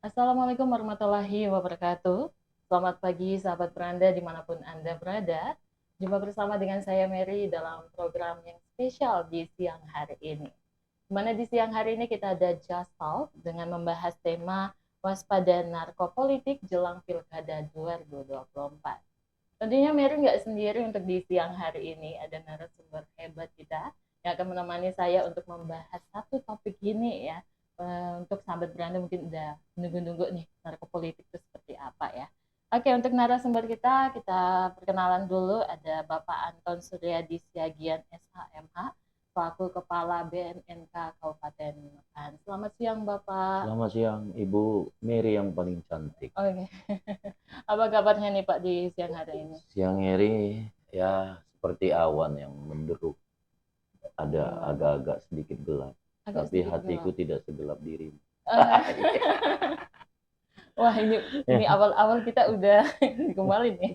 Assalamualaikum warahmatullahi wabarakatuh. Selamat pagi sahabat beranda dimanapun Anda berada. Jumpa bersama dengan saya Mary dalam program yang spesial di siang hari ini. Dimana di siang hari ini kita ada Just Talk dengan membahas tema waspada narkopolitik jelang Pilkada 2024. Tentunya Mary nggak sendiri untuk di siang hari ini, ada narasumber hebat kita yang akan menemani saya untuk membahas satu topik ini ya. Untuk sahabat beranda mungkin udah menunggu-nunggu nih narkopolitik itu seperti apa ya. Oke, untuk narasumber kita perkenalan dulu. Ada Bapak Anton Suryadi Siagian SHMH selaku Kepala BNNK Kabupaten Medan. Selamat siang Bapak. Selamat siang, Ibu Mary yang paling cantik. Oke. Apa kabarnya nih Pak di siang hari ini? Siang Mary ya seperti awan yang menduruk, ada agak-agak sedikit gelap, Agak tapi sedikit hatiku gelap. tidak segelap dirimu. Wah, ini awal-awal kita udah kembali nih.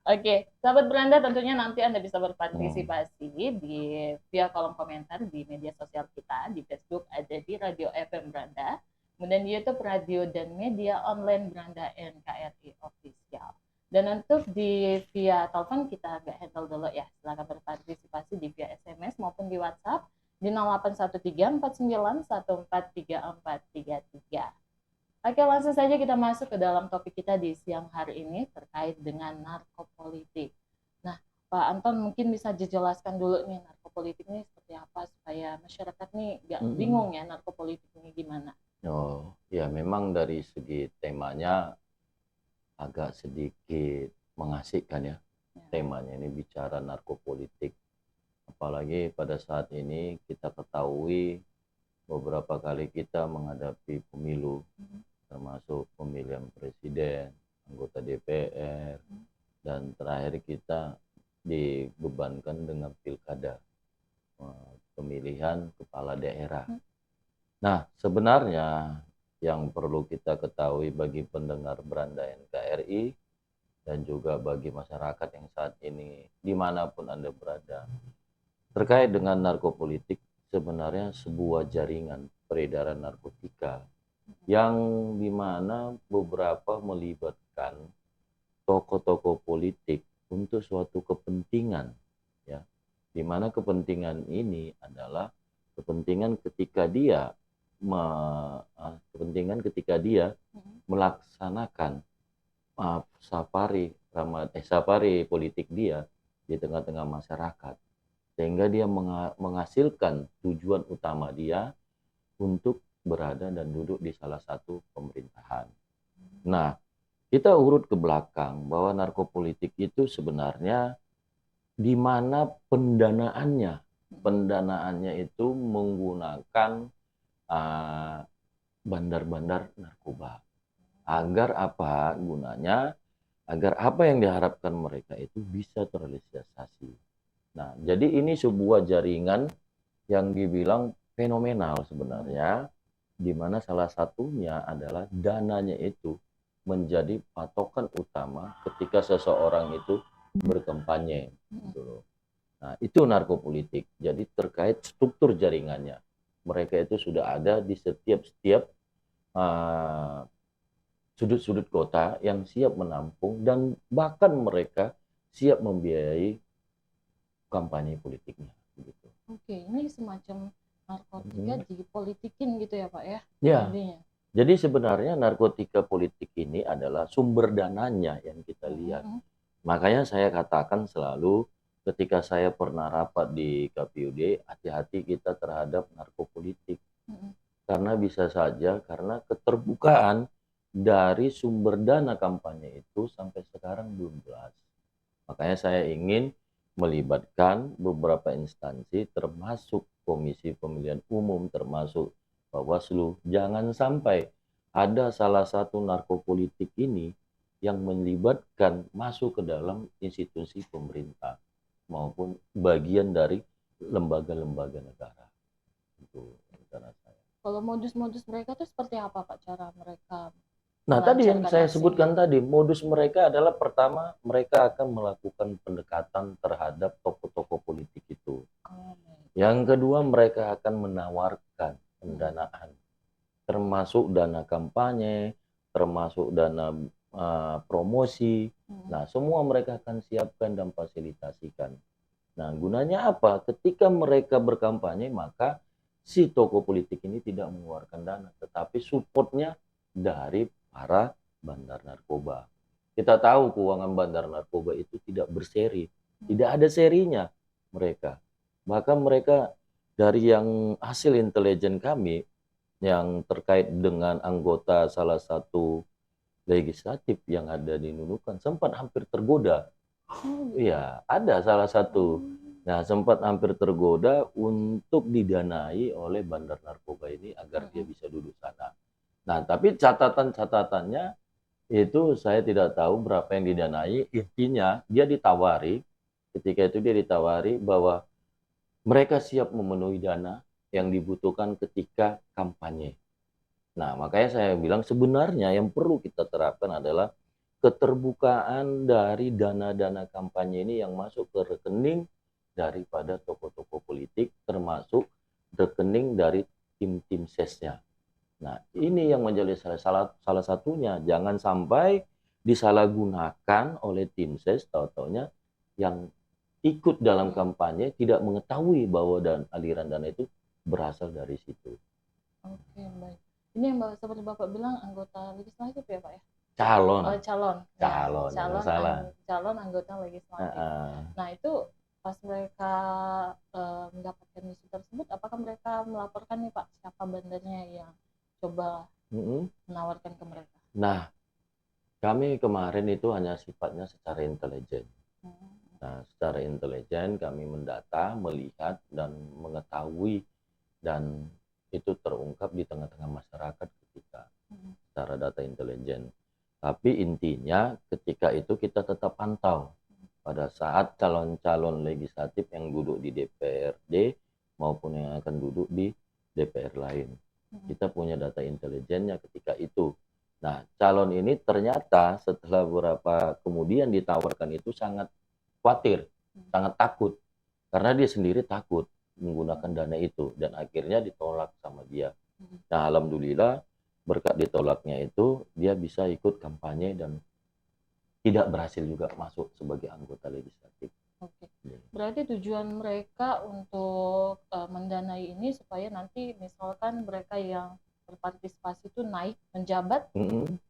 Oke, sahabat beranda tentunya nanti Anda bisa berpartisipasi di via kolom komentar di media sosial kita. Di Facebook ada di Radio FM Beranda, kemudian di YouTube Radio dan Media Online Beranda NKRI Official. Dan untuk di via telepon kita agak handle dulu ya. Silakan berpartisipasi di via SMS maupun di WhatsApp di 081349143433. Oke, langsung saja kita masuk ke dalam topik kita di siang hari ini terkait dengan narkopolitik. Nah, Pak Anton mungkin bisa dijelaskan dulu nih narkopolitik ini seperti apa supaya masyarakat nih nggak bingung ya narkopolitik ini gimana. Oh, ya memang dari segi temanya agak sedikit mengasihkan ya. Temanya ini bicara narkopolitik. Apalagi pada saat ini kita ketahui beberapa kali kita menghadapi pemilu, termasuk pemilihan presiden, anggota DPR, dan terakhir kita dibebankan dengan pilkada, pemilihan kepala daerah. Nah, sebenarnya yang perlu kita ketahui bagi pendengar Beranda NKRI dan juga bagi masyarakat yang saat ini dimanapun Anda berada, terkait dengan narkopolitik sebenarnya sebuah jaringan peredaran narkotika yang dimana beberapa melibatkan tokoh-tokoh politik untuk suatu kepentingan, ya, dimana kepentingan ini adalah kepentingan ketika dia melaksanakan safari politik dia di tengah-tengah masyarakat, sehingga dia menghasilkan tujuan utama dia untuk berada dan duduk di salah satu pemerintahan. Nah, kita urut ke belakang bahwa narkopolitik itu sebenarnya di mana pendanaannya itu menggunakan bandar-bandar narkoba. Agar apa gunanya? Agar apa yang diharapkan mereka itu bisa terrealisasi. Nah, jadi ini sebuah jaringan yang dibilang fenomenal sebenarnya, di mana salah satunya adalah dananya itu menjadi patokan utama ketika seseorang itu berkampanye. Gitu. Nah, itu narkopolitik. Jadi terkait struktur jaringannya. Mereka itu sudah ada di setiap sudut-sudut kota yang siap menampung dan bahkan mereka siap membiayai kampanye politiknya. Gitu. Oke, ini semacam narkotika dipolitikin gitu ya Pak ya? Ya, Intinya. jadi sebenarnya narkotika politik ini adalah sumber dananya yang kita lihat. Makanya saya katakan selalu ketika saya pernah rapat di KPUD, hati-hati kita terhadap narkopolitik. Karena bisa saja karena keterbukaan dari sumber dana kampanye itu sampai sekarang belum jelas. Makanya saya ingin melibatkan beberapa instansi termasuk Komisi Pemilihan Umum, termasuk Bawaslu. Jangan sampai ada salah satu narkopolitik ini yang melibatkan masuk ke dalam institusi pemerintah maupun bagian dari lembaga-lembaga negara. Itu rencana saya. Kalau modus-modus mereka tuh seperti apa Pak cara mereka Nah, tadi yang melancarkan saya aksinya? sebutkan tadi, modus mereka adalah pertama, mereka akan melakukan pendekatan terhadap tokoh-tokoh politik itu. Yang kedua, mereka akan menawarkan pendanaan termasuk dana kampanye, termasuk dana promosi. Nah, semua mereka akan siapkan dan fasilitasikan. Nah, gunanya apa? Ketika mereka berkampanye, maka si tokoh politik ini tidak mengeluarkan dana, tetapi supportnya dari para bandar narkoba. Kita tahu keuangan bandar narkoba itu tidak berseri, tidak ada serinya mereka. Bahkan mereka dari yang hasil intelijen kami yang terkait dengan anggota salah satu legislatif yang ada di Nunukan sempat hampir tergoda. Iya, ada salah satu. Nah, sempat hampir tergoda untuk didanai oleh bandar narkoba ini agar dia bisa duduk sana. Nah, tapi catatan-catatannya itu saya tidak tahu berapa yang didanai. Intinya dia ditawari, ketika itu dia ditawari bahwa mereka siap memenuhi dana yang dibutuhkan ketika kampanye. Nah, makanya saya bilang sebenarnya yang perlu kita terapkan adalah keterbukaan dari dana-dana kampanye ini yang masuk ke rekening daripada tokoh-tokoh politik, termasuk rekening dari tim-tim sesnya. Nah, ini yang menjadi salah satunya. Jangan sampai disalahgunakan oleh tim ses, tahu-taunya yang ikut dalam kampanye tidak mengetahui bahwa aliran dana itu berasal dari situ. Oke, baik. Ini yang seperti Bapak bilang anggota legislatif ya, Pak ya? Calon. Oh, calon. Calon, ya, salah. Calon anggota legislatif. Nah, itu pas mereka mendapatkan isu tersebut, apakah mereka melaporkan nih Pak, siapa bandarnya yang coba menawarkan ke mereka? Nah, kami kemarin itu hanya sifatnya secara intelijen. Nah, secara intelijen kami mendata, melihat, dan mengetahui, dan itu terungkap di tengah-tengah masyarakat ketika secara data intelijen. Tapi intinya ketika itu kita tetap pantau pada saat calon-calon legislatif yang duduk di DPRD maupun yang akan duduk di DPR lain. Kita punya data intelijennya ketika itu. Nah, calon ini ternyata setelah beberapa kemudian ditawarkan itu sangat khawatir, sangat takut. Karena dia sendiri takut menggunakan dana itu dan akhirnya ditolak sama dia. Nah, alhamdulillah berkat ditolaknya itu dia bisa ikut kampanye dan tidak berhasil juga masuk sebagai anggota legislatif. Oke. Berarti tujuan mereka untuk mendanai ini supaya nanti misalkan mereka yang berpartisipasi itu naik menjabat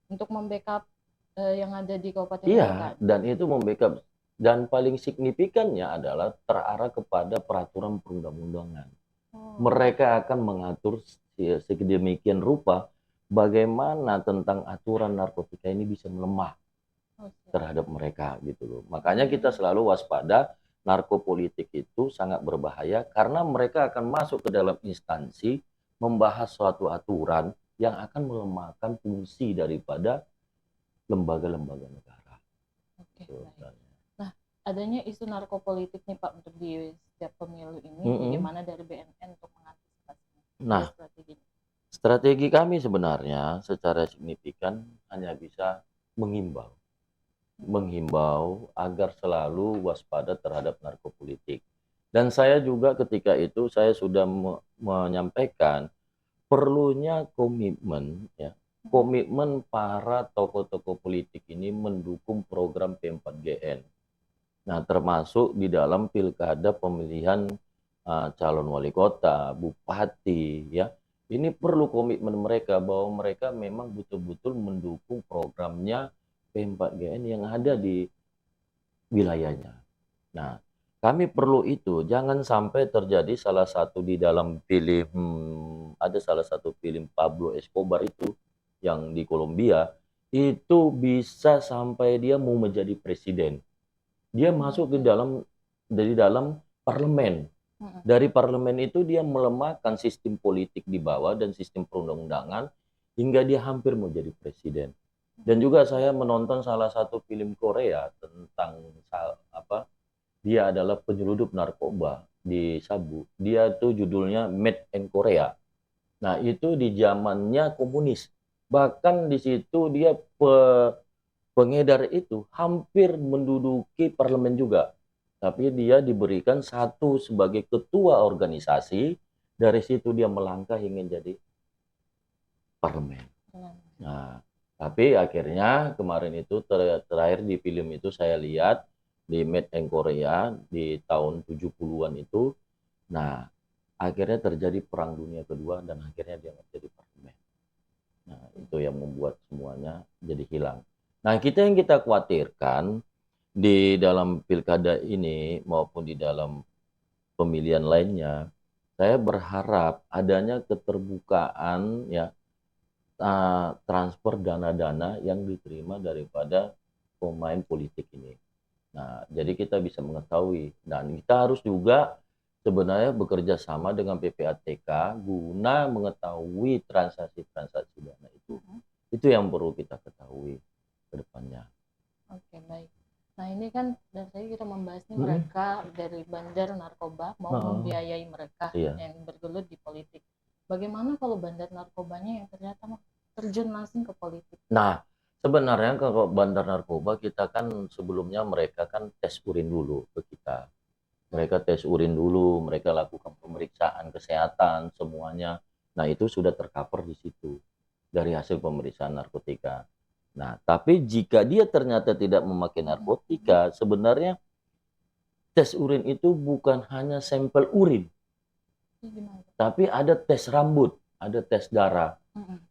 untuk membackup yang ada di kabupaten. Iya, dan itu membackup, dan paling signifikannya adalah terarah kepada peraturan perundang-undangan. Mereka akan mengatur sedemikian rupa bagaimana tentang aturan narkotika ini bisa melemah terhadap mereka gitu loh. Makanya kita selalu waspada, narkopolitik itu sangat berbahaya karena mereka akan masuk ke dalam instansi membahas suatu aturan yang akan melemahkan fungsi daripada lembaga-lembaga negara. Oke. Nah, adanya isu narkopolitik nih Pak untuk di setiap pemilu ini, bagaimana dari BNN untuk mengantisipasinya? Nah, strategi kami sebenarnya secara signifikan hanya bisa mengimbau agar selalu waspada terhadap narkopolitik. Dan saya juga ketika itu saya sudah menyampaikan perlunya komitmen ya, komitmen para tokoh-tokoh politik ini mendukung program P4GN. Nah, termasuk di dalam pilkada pemilihan calon wali kota, bupati ya. Ini perlu komitmen mereka bahwa mereka memang betul-betul mendukung programnya P4GN yang ada di wilayahnya. Nah, kami perlu itu, jangan sampai terjadi salah satu di dalam film, ada salah satu film Pablo Escobar itu yang di Kolombia, itu bisa sampai dia mau menjadi presiden. Dia masuk dari dalam parlemen. Dari parlemen itu dia melemahkan sistem politik di bawah dan sistem perundang-undangan hingga dia hampir mau jadi presiden. Dan juga saya menonton salah satu film Korea tentang dia adalah penyeludup narkoba di Sabu. Dia itu judulnya Made in Korea. Nah, itu di zamannya komunis. Bahkan di situ dia pengedar itu hampir menduduki parlemen juga. Tapi dia diberikan satu sebagai ketua organisasi. Dari situ dia melangkah ingin jadi parlemen. Hmm. Nah, tapi akhirnya kemarin itu terakhir di film itu saya lihat di Made in Korea di tahun 70-an itu. Nah, akhirnya terjadi Perang Dunia Kedua dan akhirnya dia menjadi parlemen. Nah, itu yang membuat semuanya jadi hilang. Nah, yang kita khawatirkan di dalam pilkada ini maupun di dalam pemilihan lainnya, saya berharap adanya keterbukaan ya, transfer dana-dana yang diterima daripada pemain politik ini. Nah, jadi kita bisa mengetahui dan kita harus juga sebenarnya bekerja sama dengan PPATK guna mengetahui transaksi-transaksi dana itu. Itu yang perlu kita ketahui ke depannya. Oke, baik. Nah, ini kan dari tadi kita membahas nih mereka dari bandar narkoba mau membiayai mereka yang bergelut di politik. Bagaimana kalau bandar narkobanya yang ternyata terjun langsung ke politik? Nah, sebenarnya kalau bandar narkoba kita kan sebelumnya mereka kan tes urin dulu ke kita. Mereka tes urin dulu, mereka lakukan pemeriksaan kesehatan semuanya. Nah, itu sudah tercover di situ dari hasil pemeriksaan narkotika. Nah, tapi jika dia ternyata tidak memakai narkotika, sebenarnya tes urin itu bukan hanya sampel urin, tapi ada tes rambut, ada tes darah.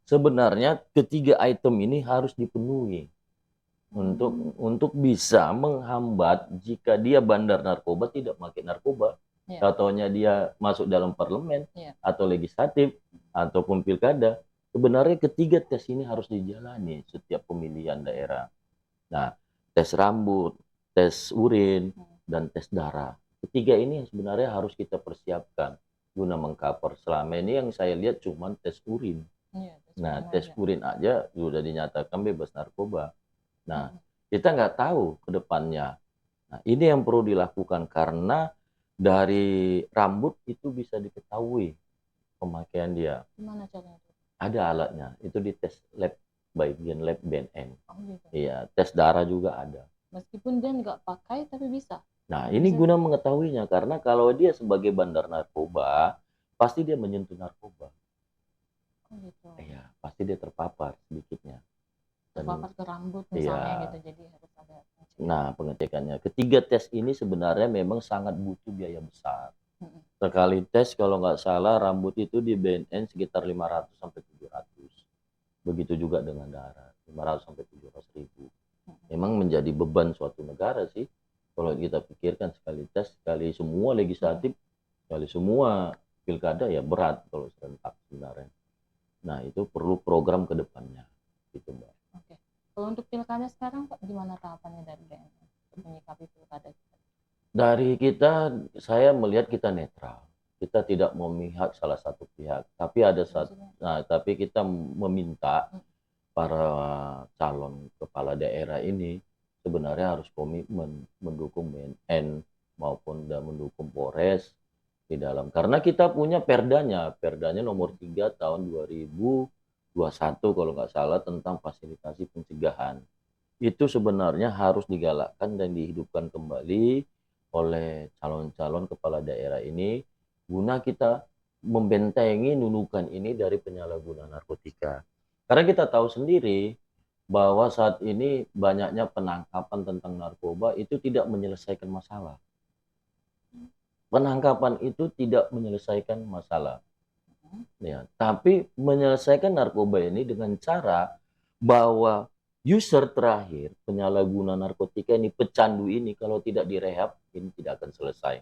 Sebenarnya ketiga item ini harus dipenuhi untuk bisa menghambat jika dia bandar narkoba tidak pakai narkoba. Contohnya dia masuk dalam parlemen atau legislatif ataupun pilkada. Sebenarnya ketiga tes ini harus dijalani setiap pemilihan daerah. Nah, tes rambut, tes urin, dan tes darah. Ketiga ini sebenarnya harus kita persiapkan guna mengcover. Selama ini yang saya lihat cuma tes urin. Nah, tes urin aja sudah dinyatakan bebas narkoba. Nah, kita nggak tahu ke depannya. Nah, ini yang perlu dilakukan karena dari rambut itu bisa diketahui pemakaian dia. Gimana caranya? Ada alatnya, itu di tes lab bagian lab BNN. Iya, tes darah juga ada. Meskipun dia nggak pakai tapi bisa. Nah, ini guna mengetahuinya karena kalau dia sebagai bandar narkoba, pasti dia menyentuh narkoba. Iya, pasti dia terpapar sedikitnya. Terpapar ke rambut misalnya gitu, jadi harus ada pengecekan. Nah, pengecekannya. Ketiga tes ini sebenarnya memang sangat butuh biaya besar. Sekali tes kalau nggak salah rambut itu di BNN sekitar 500 sampai 700. Begitu juga dengan darah, 500 sampai 700 ribu. Memang menjadi beban suatu negara sih. Kalau kita pikirkan sekali tes, sekali semua legislatif, sekali semua pilkada ya berat kalau serentak sebenarnya. Nah, itu perlu program ke depannya. Gitu, Mbak. Oke. Kalau untuk pilkada sekarang Pak, gimana tahapannya dari BNN untuk menyikapi pilkada kita? Dari kita, saya melihat kita netral. Kita tidak memihak salah satu pihak, tapi tapi kita meminta para calon kepala daerah ini sebenarnya harus komitmen mendukung BNN maupun mendukung Polres di dalam. Karena kita punya perdanya nomor 3 tahun 2021 kalau nggak salah tentang fasilitasi pencegahan. Itu sebenarnya harus digalakkan dan dihidupkan kembali oleh calon-calon kepala daerah ini guna kita membentengi nunukan ini dari penyalahgunaan narkotika. Karena kita tahu sendiri bahwa saat ini banyaknya penangkapan tentang narkoba itu tidak menyelesaikan masalah. Penangkapan itu tidak menyelesaikan masalah. Ya, tapi menyelesaikan narkoba ini dengan cara bahwa user terakhir penyalahguna narkotika ini, pecandu ini kalau tidak direhab ini tidak akan selesai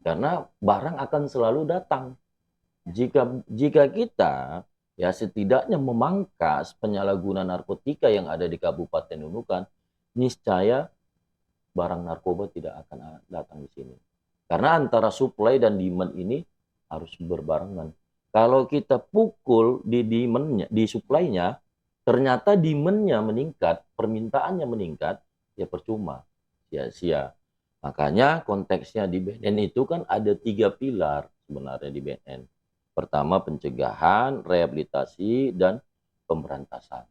karena barang akan selalu datang. Jika kita ya setidaknya memangkas penyalahguna narkotika yang ada di Kabupaten Nunukan, niscaya barang narkoba tidak akan datang di sini karena antara supply dan demand ini harus berbarengan. Kalau kita pukul di demand-nya, di supply-nya, ternyata demand-nya meningkat, permintaannya meningkat, ya percuma, sia-sia. Makanya konteksnya di BNN itu kan ada 3 pilar sebenarnya di BNN. Pertama pencegahan, rehabilitasi, dan pemberantasan.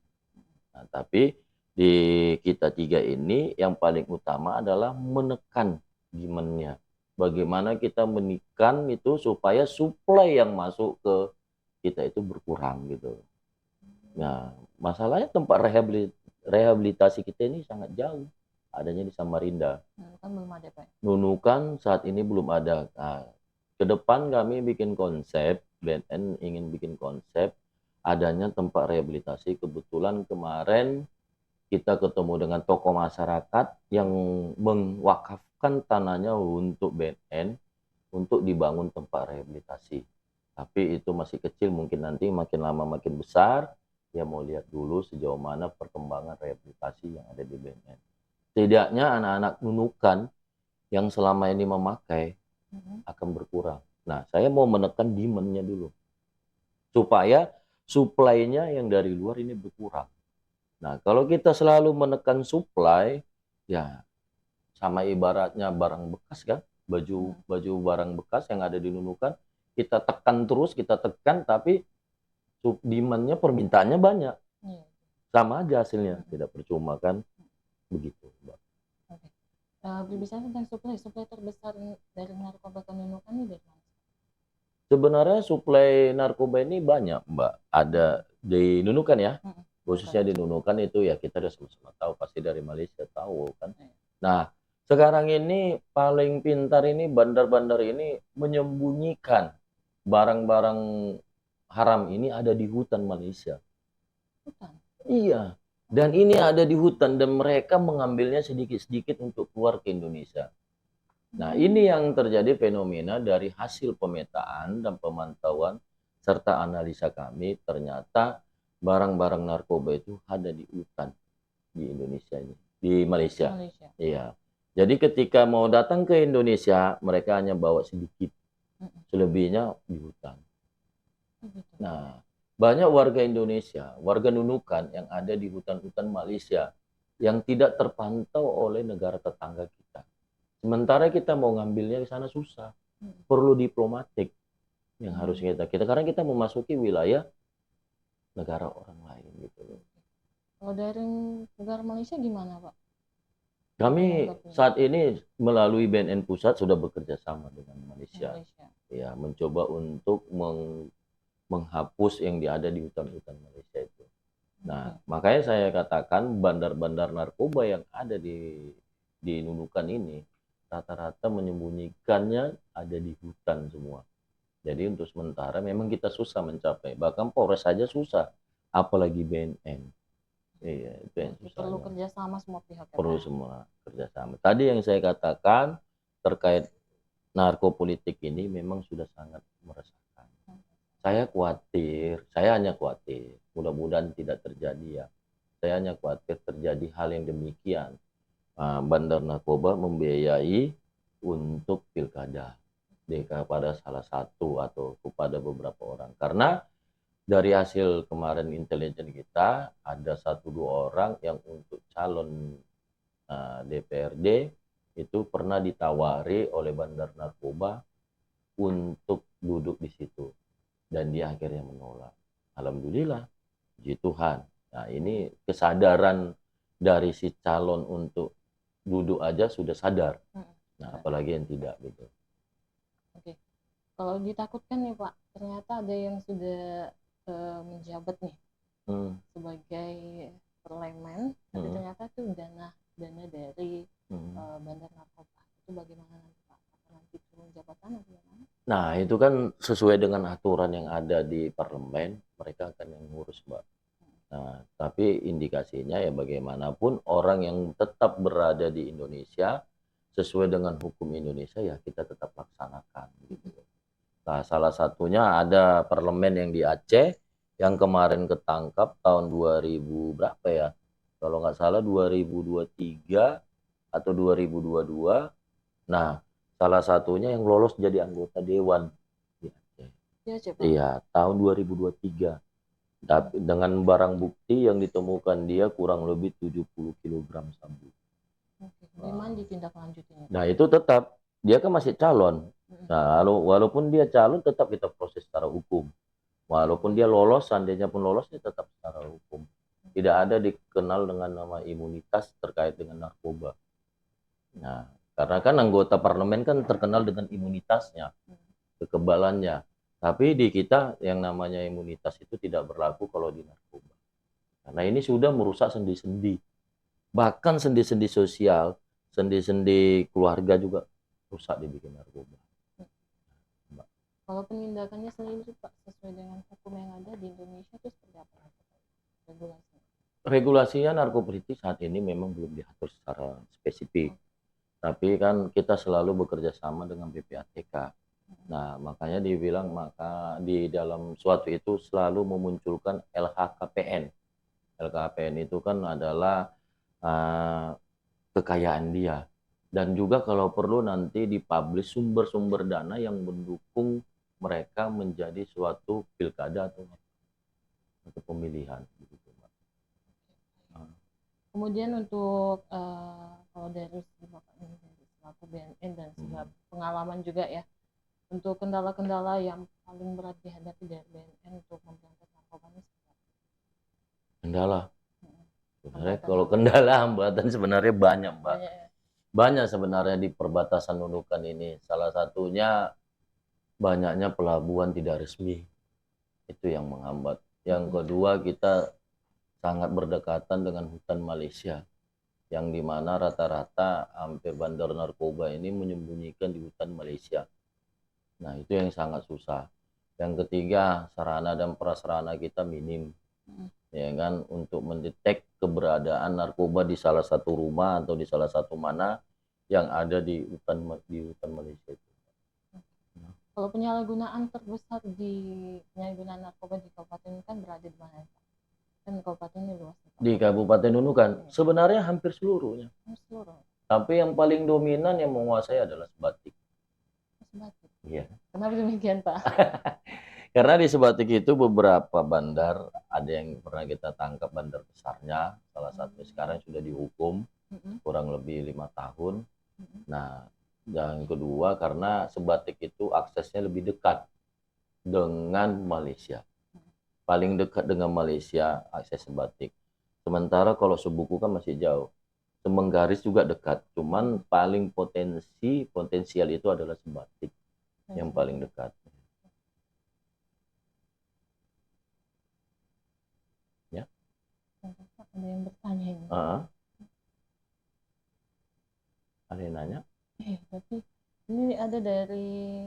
Nah, tapi di kita 3 ini yang paling utama adalah menekan demand-nya. Bagaimana kita menekan itu supaya supply yang masuk ke kita itu berkurang gitu. Nah, masalahnya tempat rehabilitasi kita ini sangat jauh, adanya di Samarinda. Kan belum ada Pak. Nunukan saat ini belum ada. Nah, ke depan kami bikin konsep, BNN ingin bikin konsep adanya tempat rehabilitasi. Kebetulan kemarin kita ketemu dengan tokoh masyarakat yang mewakafkan tanahnya untuk BNN untuk dibangun tempat rehabilitasi. Tapi itu masih kecil, mungkin nanti makin lama makin besar. Ya mau lihat dulu sejauh mana perkembangan rehabilitasi yang ada di BNN. Setidaknya anak-anak nunukan yang selama ini memakai akan berkurang. Nah, saya mau menekan demand-nya dulu. Supaya supply-nya yang dari luar ini berkurang. Nah, kalau kita selalu menekan supply, ya sama ibaratnya barang bekas kan, baju barang bekas yang ada di Nunukan, kita tekan terus, kita tekan, tapi demand-nya, permintaannya banyak. Sama aja hasilnya, tidak percuma kan, begitu, Mbak. Oke. Berbicara tentang supply terbesar dari narkoba ke Nunukan ini dari mana? Sebenarnya suplai narkoba ini banyak, Mbak. Ada di Nunukan ya, khususnya di Nunukan itu ya kita udah sama-sama tahu, pasti dari Malaysia tahu kan. Nah, sekarang ini paling pintar ini bandar-bandar ini menyembunyikan barang-barang haram ini ada di hutan Malaysia. Hutan? Iya, dan ini ada di hutan dan mereka mengambilnya sedikit-sedikit untuk keluar ke Indonesia. Nah, ini yang terjadi fenomena dari hasil pemetaan dan pemantauan serta analisa kami, ternyata barang-barang narkoba itu ada di hutan di Indonesia ini, di Malaysia. Iya. Jadi ketika mau datang ke Indonesia, mereka hanya bawa sedikit. Selebihnya di hutan. Nah, banyak warga Indonesia, warga Nunukan yang ada di hutan-hutan Malaysia yang tidak terpantau oleh negara tetangga kita. Sementara kita mau ngambilnya ke sana susah, perlu diplomatik yang harus kita karena kita memasuki wilayah negara orang lain gitu. Kalau dari negara Malaysia gimana Pak? Kami saat ini melalui BNN Pusat sudah bekerja sama dengan Malaysia. Ya, mencoba untuk menghapus yang ada di hutan-hutan Malaysia itu. Nah, makanya saya katakan bandar-bandar narkoba yang ada di Nunukan ini rata-rata menyembunyikannya ada di hutan semua. Jadi untuk sementara memang kita susah mencapai. Bahkan Polres saja susah, apalagi BNN. Iya, itu yang susah. Perlu kerjasama semua pihak. Perlu semua kerjasama. Tadi yang saya katakan terkait narkopolitik ini memang sudah sangat meresahkan. Saya khawatir, saya hanya khawatir, mudah-mudahan tidak terjadi ya. Saya hanya khawatir terjadi hal yang demikian. Bandar narkoba membiayai untuk pilkada kepada salah satu atau kepada beberapa orang. Karena dari hasil kemarin intelijen kita ada 1-2 orang yang untuk calon DPRD itu pernah ditawari oleh bandar narkoba untuk duduk di situ dan dia akhirnya menolak. Alhamdulillah, puji Tuhan. Nah, ini kesadaran dari si calon untuk duduk aja sudah sadar. Nah, apalagi yang tidak gitu. Oke. Kalau ditakutkan nih Pak, ternyata ada yang sudah menjabat nih sebagai perlemen, tapi ternyata itu dana dari bandar narkoba. Itu bagaimana nanti Pak? Nanti turun jabatan atau gimana? Nah, itu kan sesuai dengan aturan yang ada di parlemen, mereka akan yang ngurus, Mbak. Nah, tapi indikasinya ya bagaimanapun orang yang tetap berada di Indonesia sesuai dengan hukum Indonesia ya kita tetap laksanakan gitu. Nah, salah satunya ada parlemen yang di Aceh yang kemarin ketangkap tahun 2000 berapa ya? Kalau nggak salah 2023 atau 2022. Nah, salah satunya yang lolos jadi anggota dewan di Aceh. Iya, tahun 2023. Dengan barang bukti yang ditemukan dia kurang lebih 70 kg sabu. Gimana ditindaklanjutinya? Nah, itu tetap dia kan masih calon. Nah, walaupun dia calon tetap kita proses secara hukum. Walaupun dia lolos, seandainya pun lolos dia tetap secara hukum. Tidak ada dikenal dengan nama imunitas terkait dengan narkoba. Nah, karena kan anggota parlemen kan terkenal dengan imunitasnya, kekebalannya. Tapi di kita yang namanya imunitas itu tidak berlaku kalau di narkoba. Karena ini sudah merusak sendi-sendi. Bahkan sendi-sendi sosial, sendi-sendi keluarga juga rusak dibikin narkoba. Mbak. Kalau penindakannya sendiri Pak sesuai dengan hukum yang ada di Indonesia itu seperti apa regulasi? Regulasinya narkopolitik saat ini memang belum diatur secara spesifik. Tapi kan kita selalu bekerja sama dengan PPATK. Nah, makanya dibilang maka di dalam suatu itu selalu memunculkan LHKPN. LHKPN itu kan adalah kekayaan dia. Dan juga kalau perlu nanti dipublish sumber-sumber dana yang mendukung mereka menjadi suatu pilkada atau pemilihan. Begitu, Mbak. Kemudian untuk kalau dari segi Bapak ini dari selaku BNN dan segala pengalaman juga ya, untuk kendala-kendala yang paling berat dihadapi dari BNN untuk memberantas narkoba ini seperti apa? Kendala. Sebenarnya kalau kendala hambatan sebenarnya banyak, Mbak. Banyak sebenarnya di perbatasan Nunukan ini. Salah satunya banyaknya pelabuhan tidak resmi. Itu yang menghambat. Yang kedua, kita sangat berdekatan dengan hutan Malaysia, yang dimana rata-rata hampir bandar narkoba ini menyembunyikan di hutan Malaysia. Nah, itu yang sangat susah. Yang ketiga, sarana dan prasarana kita minim, ya kan, untuk mendetek keberadaan narkoba di salah satu rumah atau di salah satu mana yang ada di hutan Malaysia itu. Kalau penyalahgunaan terbesar di penyalahgunaan narkoba di kabupaten ini kan berada di mana? Kan kabupaten ini luas. Di Kabupaten Nunukan sebenarnya hampir seluruhnya. Tapi yang paling dominan yang menguasai adalah Sebatik. Sebatik. Iya. Kenapa demikian, Pak? Karena di Sebatik itu beberapa bandar, ada yang pernah kita tangkap bandar besarnya, salah satu sekarang sudah dihukum kurang lebih 5 tahun. Nah, yang kedua karena Sebatik itu aksesnya lebih dekat dengan Malaysia. Paling dekat dengan Malaysia akses Sebatik. Sementara kalau Sebuku kan masih jauh. Semenggaris juga dekat. Cuman paling potensial itu adalah Sebatik yang paling dekat. Ya. Ada yang bertanya ini. Ada yang nanya? Tapi ini ada dari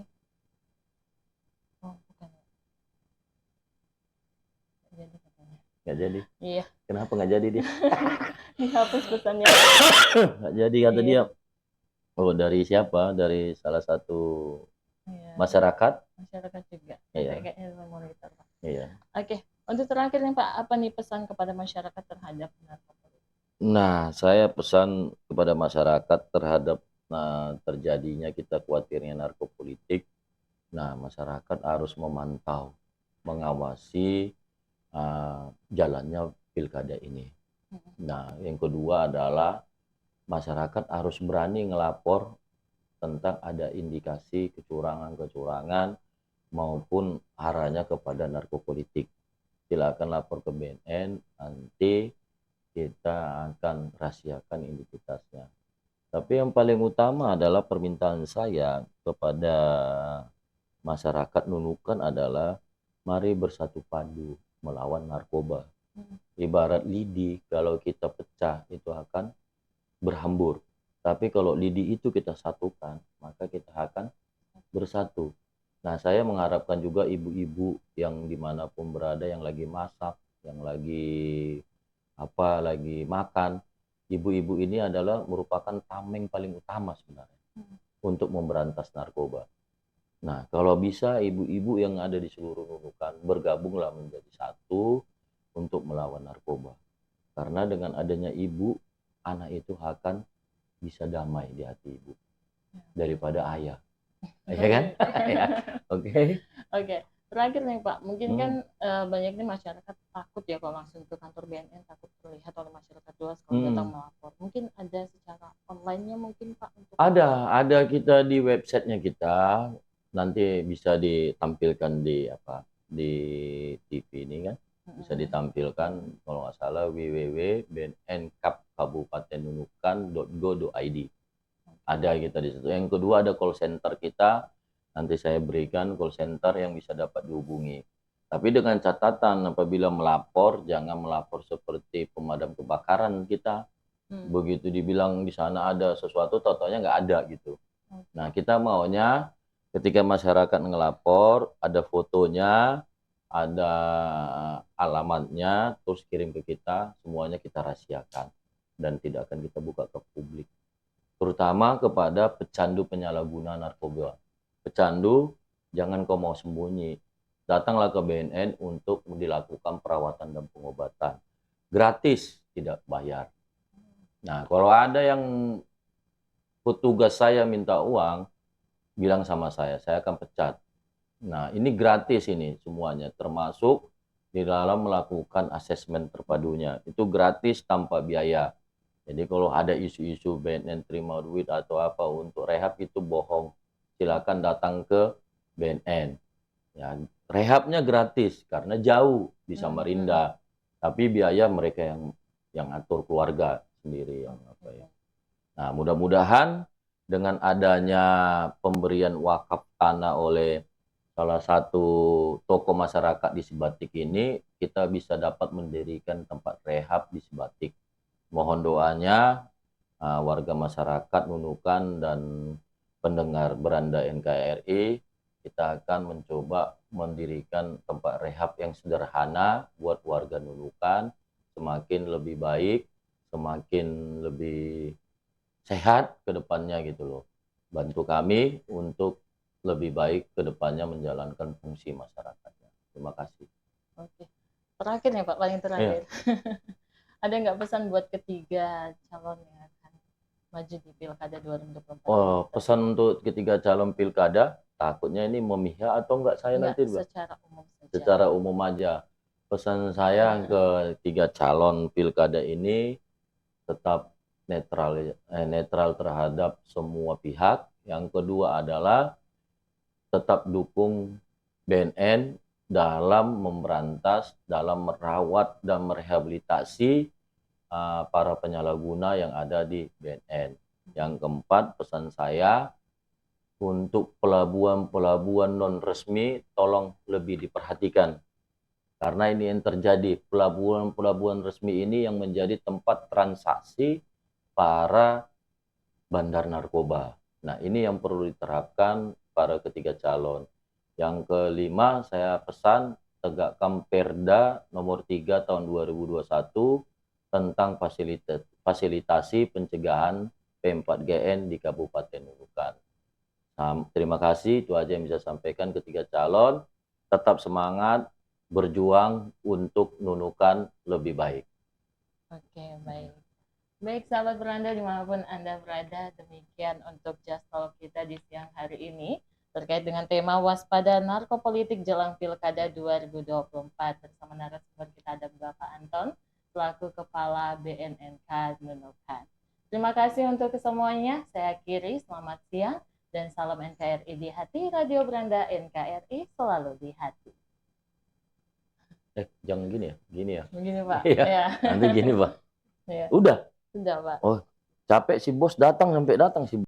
bukan. Jadi katanya. Nggak jadi? Iya. Kenapa nggak jadi dia? Dihapus pesannya. Nggak jadi kata dia. Oh, dari siapa? Dari salah satu masyarakat? Masyarakat juga. Iya. Kayaknya monitor, Pak. Iya. Oke. Untuk terakhir nih Pak, apa nih pesan kepada masyarakat terhadap narkoba? Nah, saya pesan kepada masyarakat terhadap terjadinya kita khawatirnya narkopolitik. Nah, masyarakat harus memantau, mengawasi jalannya pilkada ini. Nah, yang kedua adalah masyarakat harus berani ngelapor tentang ada indikasi kecurangan-kecurangan maupun arahnya kepada narkopolitik. Silakan lapor ke BNN, nanti kita akan rahasiakan identitasnya. Tapi yang paling utama adalah permintaan saya kepada masyarakat Nunukan adalah mari bersatu padu melawan narkoba. Ibarat lidi, kalau kita pecah itu akan berhambur. Tapi kalau lidi itu kita satukan, maka kita akan bersatu. Nah, saya mengharapkan juga ibu-ibu yang dimanapun berada, yang lagi masak, yang lagi makan, ibu-ibu ini adalah merupakan tameng paling utama sebenarnya untuk memberantas narkoba. Nah, kalau bisa ibu-ibu yang ada di seluruh Nunukan bergabunglah menjadi satu untuk melawan narkoba. Karena dengan adanya ibu, anak itu akan bisa damai di hati ibu daripada ayah. Ya kan? Oke. Terakhir nih Pak, mungkin kan banyak nih masyarakat takut ya kalau langsung ke kantor BNN, takut terlihat oleh masyarakat luas kalau datang melapor. Mungkin ada secara online-nya mungkin Pak? Ada kita di websitenya kita, nanti bisa ditampilkan di TV ini kan, bisa ditampilkan kalau nggak salah www.bnnkap.kabupatennunukan.go.id. Ada kita di situ. Yang kedua ada call center kita. Nanti saya berikan call center yang bisa dapat dihubungi. Tapi dengan catatan apabila melapor, jangan melapor seperti pemadam kebakaran kita. Begitu dibilang di sana ada sesuatu, totalnya nggak ada gitu. Nah, kita maunya ketika masyarakat ngelapor, ada fotonya, ada alamatnya, terus kirim ke kita, semuanya kita rahasiakan dan tidak akan kita buka ke publik. Terutama kepada pecandu penyalahguna narkoba. Pecandu, jangan kau mau sembunyi. Datanglah ke BNN untuk dilakukan perawatan dan pengobatan. Gratis, tidak bayar. Nah, kalau ada yang petugas saya minta uang, bilang sama saya akan pecat. Nah, ini gratis ini semuanya, termasuk di dalam melakukan asesmen terpadunya. Itu gratis tanpa biaya. Jadi kalau ada isu-isu BNN terima duit atau apa untuk rehab itu bohong. Silakan datang ke BNN. Ya, rehabnya gratis karena jauh di Samarinda. Tapi biaya mereka yang atur, keluarga sendiri yang apa ya. Nah, mudah-mudahan dengan adanya pemberian wakaf tanah oleh salah satu tokoh masyarakat di Sebatik ini, kita bisa dapat mendirikan tempat rehab di Sebatik. Mohon doanya warga masyarakat Nunukan dan pendengar Beranda NKRI, kita akan mencoba mendirikan tempat rehab yang sederhana buat warga Nunukan, semakin lebih baik, semakin lebih sehat ke depannya gitu loh. Bantu kami untuk lebih baik ke depannya menjalankan fungsi masyarakatnya. Terima kasih. Oke. Terakhir nih Pak, paling terakhir. Ada nggak pesan buat ketiga calon yang akan maju di Pilkada 2024? Oh, pesan untuk ketiga calon pilkada, takutnya ini memihak atau enggak saya Enggak, nanti, Mbak? secara umum saja. Secara umum aja. Pesan saya ke tiga calon pilkada ini tetap netral terhadap semua pihak. Yang kedua adalah tetap dukung BNN dalam memberantas, dalam merawat dan merehabilitasi para penyalahguna yang ada di BNN. Yang keempat, pesan saya untuk pelabuhan-pelabuhan non resmi tolong lebih diperhatikan. Karena ini yang terjadi, pelabuhan-pelabuhan resmi ini yang menjadi tempat transaksi para bandar narkoba. Nah, ini yang perlu diterapkan para ketiga calon. Yang kelima, saya pesan tegakkan Perda nomor 3 tahun 2021 tentang fasilitasi pencegahan P4GN di Kabupaten Nunukan. Terima kasih, itu aja yang bisa sampaikan ketiga calon. Tetap semangat, berjuang untuk Nunukan lebih baik. Oke, baik. Baik, sahabat Beranda dimanapun Anda berada, demikian untuk Just Talk kita di siang hari ini terkait dengan tema waspada narkopolitik jelang Pilkada 2024 bersama narasumber kita ada Bapak Anton selaku Kepala BNNK Nunukan. Terima kasih untuk kesemuanya. Saya akhiri, selamat siang dan salam NKRI di hati. Radio Beranda NKRI selalu di hati. Jangan gini ya, gini ya. Begini Pak. Ya. Nanti gini Pak. Ya. Udah. Sudah Pak. Oh, capek si bos datang sampai datang si